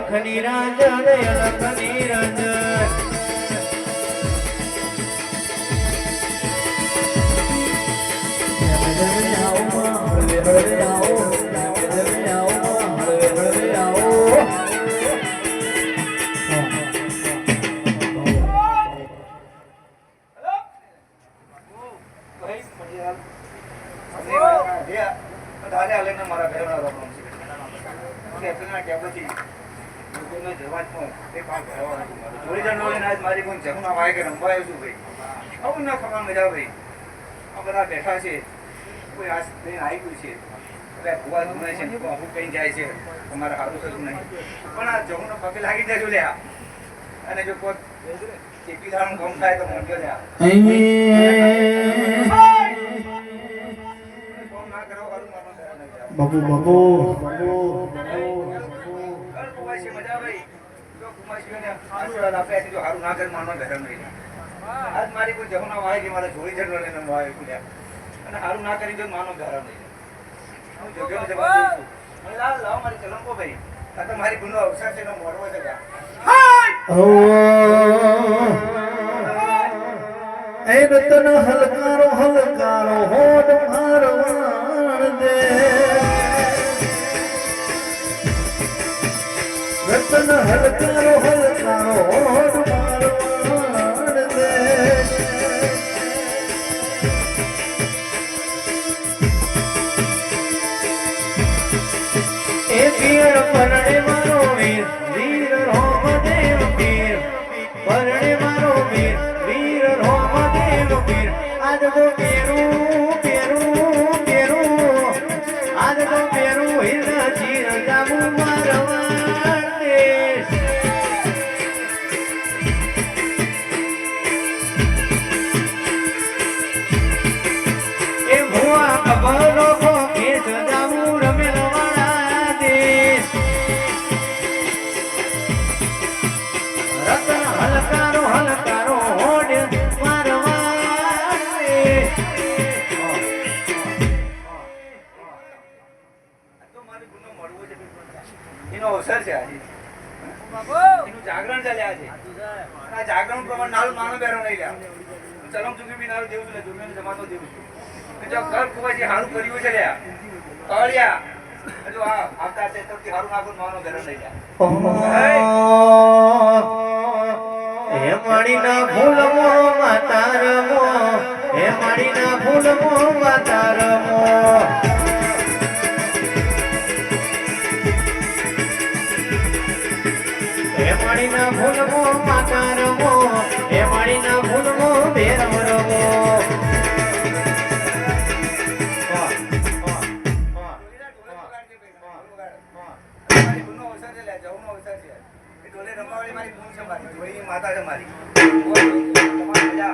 અલખની રાંજન અલખની રાંજન બેઠા છે કોઈ આ આવી ગયું છે ભૂવા ધૂણે છે અમુક કઈ જાય છે તમારે સારું થતું નહીં પણ આ જમુનો પગે લાગી જજો લ્યા અને જો કોઈ ચેપી ધારણ ગમ થાય તો મોટો લ્યા બાબુ બાબુ સારું ના કરે માનવા ધર્મ નહીં આજ મારી કોઈ જમુના વાય કે મારે જોડી જડવા લઈને વાય અને સારું ના કરી દો માનો ધર્મ નહીં હું જોગ્યો જવાબ દઉં લાવ મારી ચલંકો ભાઈ આ તો મારી ગુનો અવસર છે મોડવો છે એ રતન હલકારો હલકારો હોડ મારવાણ દે રતન હલકારો હલકારો હોડ મારવાણ દે એ પીર પરણે મારો વીર વીર રોમ દેવ પીર પરણે મારો વીર વીર રોમ દેવ પીર આજ તો પેરું પેરું પેરું આજ તો પેરું હિરના ચીર જામું મારવાડે એ ભુવા કબરો કો ખેત જામું રમેલવાળા દેશ રતન હલકારો હલકારો હોડ મારવાડે તો મારી ગુનો મળવો છે એનો અવસર છે આજે એનું જાગરણ ચાલ્યા છે આ જાગરણ પ્રમાણે નાલું માનો બેરો નહીં લ્યા ચલમ ચૂકી બી નાલું દેવું છું ને જમાતો દેવું છું જો ઘર કુવાજી હારું કર્યું છે લ્યા કળ્યા જો આ આવતા છે તો હારું નાખું માનો બેરો નહીં લ્યા હે માડીના ફૂલમો માતા રમો હે માડીના ફૂલમો માતા રમો હે માડીના ફૂલમો માતા રમો હે માડીના ફૂલમો ભેરમ રમો મારી ગુનો અવસર છે લ્યા જવું અવસર છે એ ડોલે રમવાવાળી મારી ગુણ છે મારી જોડીની માતા છે મારી તમારી મજા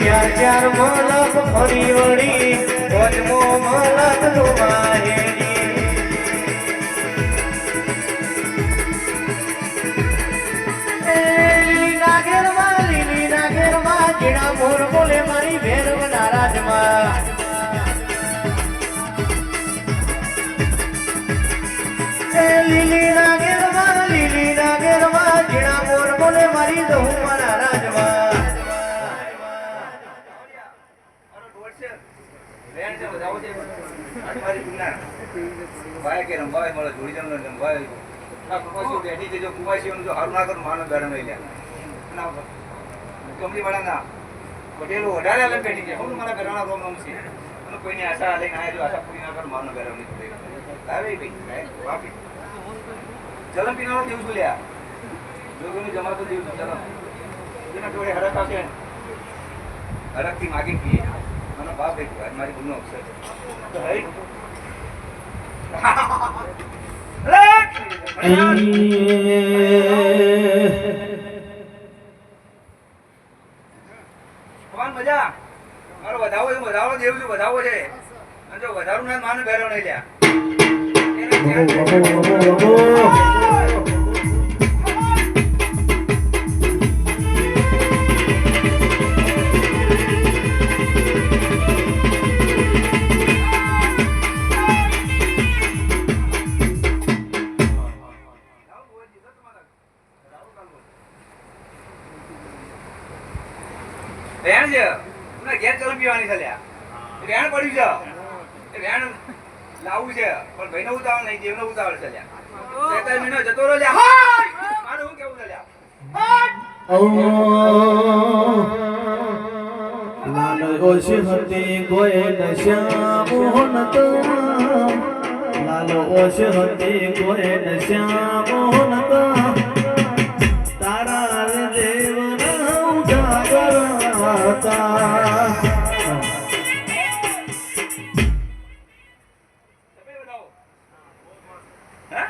ચાર ચાર મલક ફરી વળી વચમો મલક લુમાહેરી લીલી નાગેરમાં જીણા મોર બોલે મારી ભેરવના રાજમાં લીલી નાગેરમાં જીણા મોર બોલે મારી દહુમાના રાજમાં મારી ગુના ભાઈ કે રંભાઈ મળે જોડી જણ રંભાઈ આ કુમાસી બેઠી છે જો કુમાસીઓનું જો હારું ના કરું માનો બેરો નહીં લ્યા કંપની વાળાના પટેલો વધારે અલગ બેઠી છે હું મારા બેરાના પ્રોબ્લેમ છે અને કોઈની આશા લઈને આવ્યા જો આશા પૂરી ના કરું માનો બેરો નહીં આવે ભાઈ બાપી ચલમ પીનારો દેવું છું લ્યા જોગીનું જમાતો દેવું છું ચલમ એના જોડે હરક આવશે હરકથી માગી પીએ મને બાપ એક મારી ગુનો અવસર તો હરી કોણ મજા મારો વધાવો દેવું છું વધાવો છે અને જો વધારું ના માનો બેરો નહીં લ્યા એ વેણ લાવવું છે પણ ભાઈનો ઉતાવળ નહીં, દેવનો ઉતાવળ છે લ્યા. 43 મહિનો જતો રહ્યો લ્યા. હાય! મારું શું કેવું છે લ્યા? હાય! લાલ ઓશ હતી ગોયલ શ્યામ મોહનત, લાલ ઓશ હતી ગોયલ શ્યામ મોહનત, તારા દેવના ઉજાગર હતા. તમે બતાવો. હે?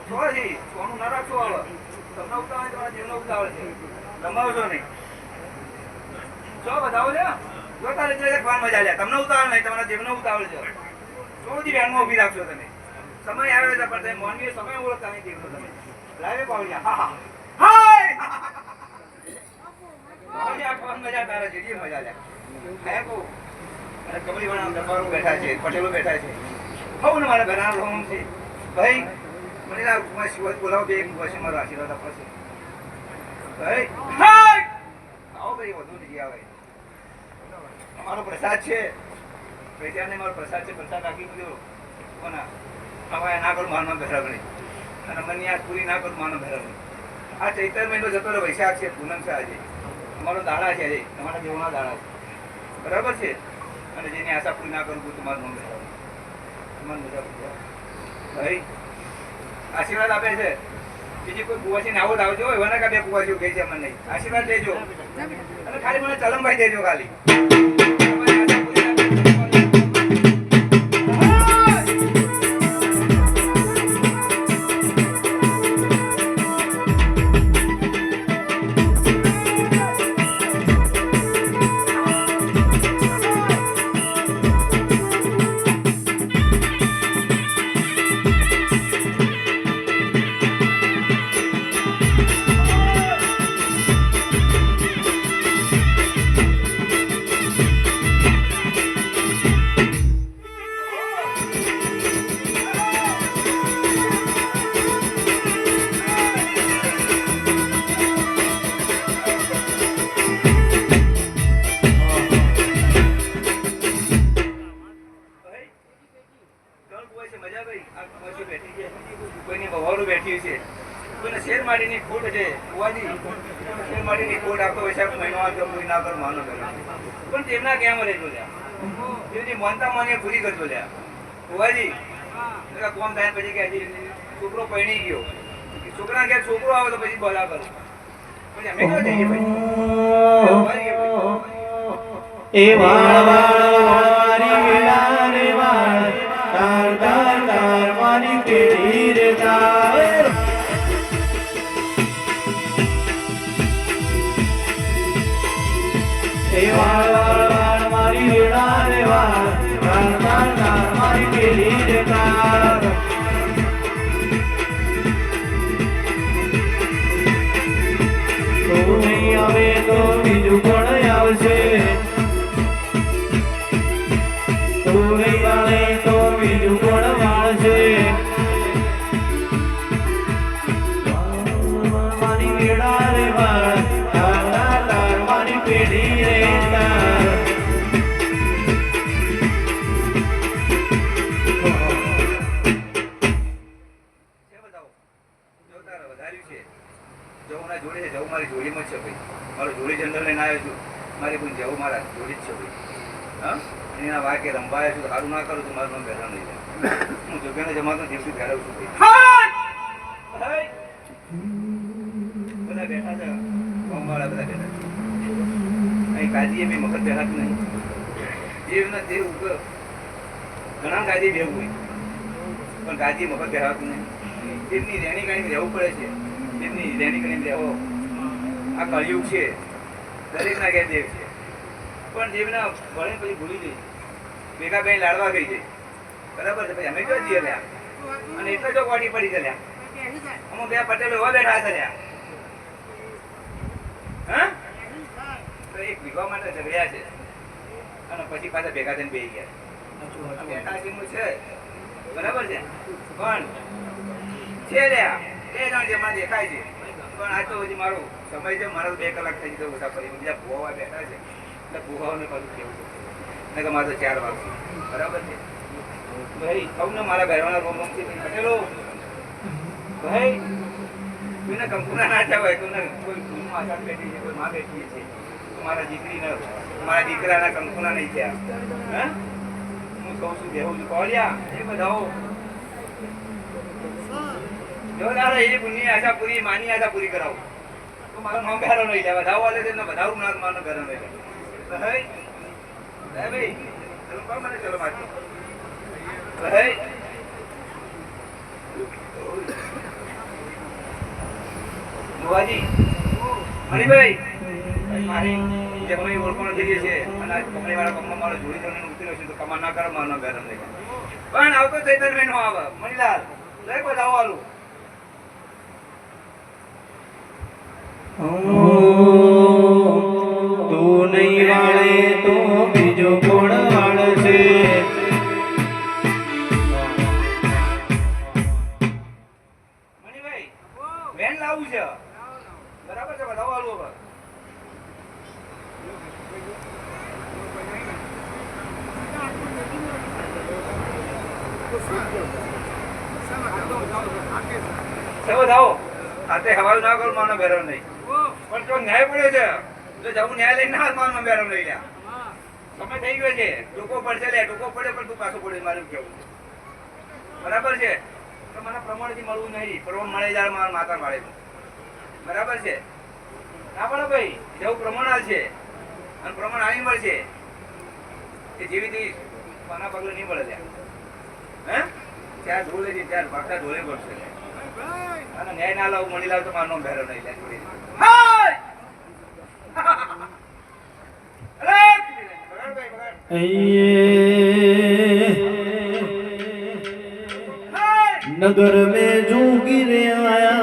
સોરી, સોનું ના રાખશો હવે. તમને ઉતાવળ છે, તમારા દેવનો ઉતાવળ છે. રમાવશો નહીં. જો બતાવો લે. જોતા રહેજો એક વાર મજા લે. તમને ઉતાવળ નહીં, તમારા દેવનો ઉતાવળ છે. ચોથી બેનમાં ઊભી રાખશો તમે. સમય આવ્યો છે પણ તમે મોનવી સમય ઓળખતા નહીં દેવનો તમે. લાવે પાવડિયા. હા હા. હાય! પાવડિયા કોણ મજા તારે જેવી મજા લે. હે કો. અને કમલી વાળા દરબારો બેઠા છે, પટેલો બેઠા છે. હવ ને મારા ઘરના રોમ છે. ભાઈ મને આ કુમાર શિવાજી બોલાવો બે પછી મારો આશીર્વાદ આપો છે. ભાઈ હાય! આવો ભાઈ વધુ નહીં આવે. અમારો પ્રસાદ છે. પૈસાને મારો પ્રસાદ છે, પ્રસાદ રાખી દીધો. કોના હવે ના કરું માનો ભેરાવણી અને મને આ પૂરી ના કરું માનો ભેરાવણી. આ ચૈત્ર મહિનો જતો રહ્યો, વૈશાખ છે, પૂનમ છે, આજે અમારો દાડા છે, આજે તમારા દેવના દાડા છે, બરાબર છે. અને જેની આશા પૂરી ના કરું તમારું નામ ભેરાવણી. તમારું મજા ભાઈ આશીર્વાદ આપે છે. બીજી કોઈ કુવાસી આવો આવજો હોય એના બે કુવાસીઓ કહે છે અમને નહીં. આશીર્વાદ લેજો અને ખાલી મને ચલમભાઈ દેજો ખાલી. પણ તેમના કેમ રહેજો લ્યા એની માનતા માને પૂરી કરજો લ્યા ભુવાજી કોમ થાય પછી કે હજી છોકરો પરણી ગયો છોકરા કે છોકરો આવે તો પછી બોલા કરો પછી અમે ક્યાં જઈએ ભાઈ એ વાળ વાળી વેળા રે વાળ તાર તાર તાર મારી પેઢી રે તાર એ વાળ વાળ મારી વેળા રે વાળ તાર તાર તાર મારી પેઢી રે તાર તું નહીં આવે તો બીજું પણ આવશે તું નહીં વાળે તો બીજું પણ વાળશે મારી વેળા રે વાળ તાર તાર તાર મારી પેઢી રે તાર જોડે છે જવું મારી જોડીમાં છે ભાઈ મારો જોડી જનરલ લઈને આવ્યો છું મારી કોઈ જવું મારા જોડી જ છે ભાઈ હા એના વાકે રંબાયા છું સારું ના કરું તો મારું નામ બેઠા નહીં હું જોગ્યાને જમાતો જેવથી ફેરવું છું ભાઈ બધા બેઠા છે ગામવાળા બધા બેઠા છે અહીં કાજીએ મેં મગજ બેઠાતું નહીં દેવના દેવ ઘણા કાજી બેવું હોય પણ કાજી મગજ બેઠાતું નહીં દેવની રેણી ગાણી રહેવું પડે છે દેવની રેણી ગાણી રહેવો આ કળિયુગ છે દરેકના ઘેર દેવ છે પણ દેવના ભણે પછી ભૂલી જઈ ભેગા બેન લાડવા ગઈ છે બરાબર છે પછી અમે ક્યાં જઈએ લ્યા અને એટલે જો વાટી પડી છે લ્યા અમુક બે પટેલો એવા બેઠા છે લ્યા હા તો એક વિવાહ માટે ઝઘડ્યા છે અને પછી પાછા ભેગા થઈને બેસી ગયા બેઠા છે બરાબર છે પણ છે લ્યા બે જણ જેમાં દેખાય છે પણ આ તો હજી મારો સમય છે મારા 2 કલાક થઈ ગયો બધા ફરી બીજા ભૂવા બેઠા છે એટલે ભૂવાઓને પાછું કેવું છે કે મારે તો 4 વાગશે બરાબર છે ભાઈ સૌને મારા બહેરવાના રોમ રોમથી પટેલો ભાઈ કોઈને કંકુના ના થયા હોય કોઈને કોઈ ભૂલમાં આશા બેઠી છે કોઈ માં બેઠી છે મારા દીકરીને મારા દીકરાના કંકુના નહીં થયા હે હું કહું છું બેહું છું કોળિયા એ બધાઓ જો દાદા એ પુણ્યની આશા પૂરી માની આશા પૂરી કરાવો તો મારો નામ બેરો નહીં લે બધાઓ વાલે છે ને બધાનું નામ માનો બેરો નહીં લે ભાઈ ભાઈ ચલો કોણ મને ચલો મારતો ભાઈ બુવાજી મણિભાઈ મારી જમણી ઓળખાણ થઈ છે અને કમળી વાળા કમમાં મારો જોડી તમને ઉતર્યો છે તો કમા ના કરો માનો બેરો નહીં પણ આવતો ચૈતર મહિનો આવે મણિલાલ લઈ બધાઓ આલું તું નહીં વાળે તો બીજો કોણ વાળશે મણિભાઈ વેન લાવું છે બરાબર છે બધાઓ આલું હવે સૌ જાઓ આતે હવાલ ના કરું માનો બેરો નહીં પણ જો ન્યાય પડ્યો છે જો જવું ન્યાય લઈને ના માનો બેરો નહીં લ્યા સમય થઈ ગયો છે ટૂંકો પડશે લે ટૂંકો પડે પણ તું પાછું પડે મારું કેવું બરાબર છે તો મને પ્રમાણથી મળવું નહીં પ્રમાણ મળે જાય મારા માતા વાળે બરાબર છે ના પડે ભાઈ જેવું પ્રમાણ છે અને પ્રમાણ આવી મળશે એ જેવી તેવી પાના પગલે નહીં મળે લ્યા હે ત્યાં ઢોલે છે ત્યાં પાકા ઢોલે પડશે અને ન્યાય ના લાવું મળી લાવ તો મારનો ભેરો નહીં લે છોડી नगर में जो गिरे आया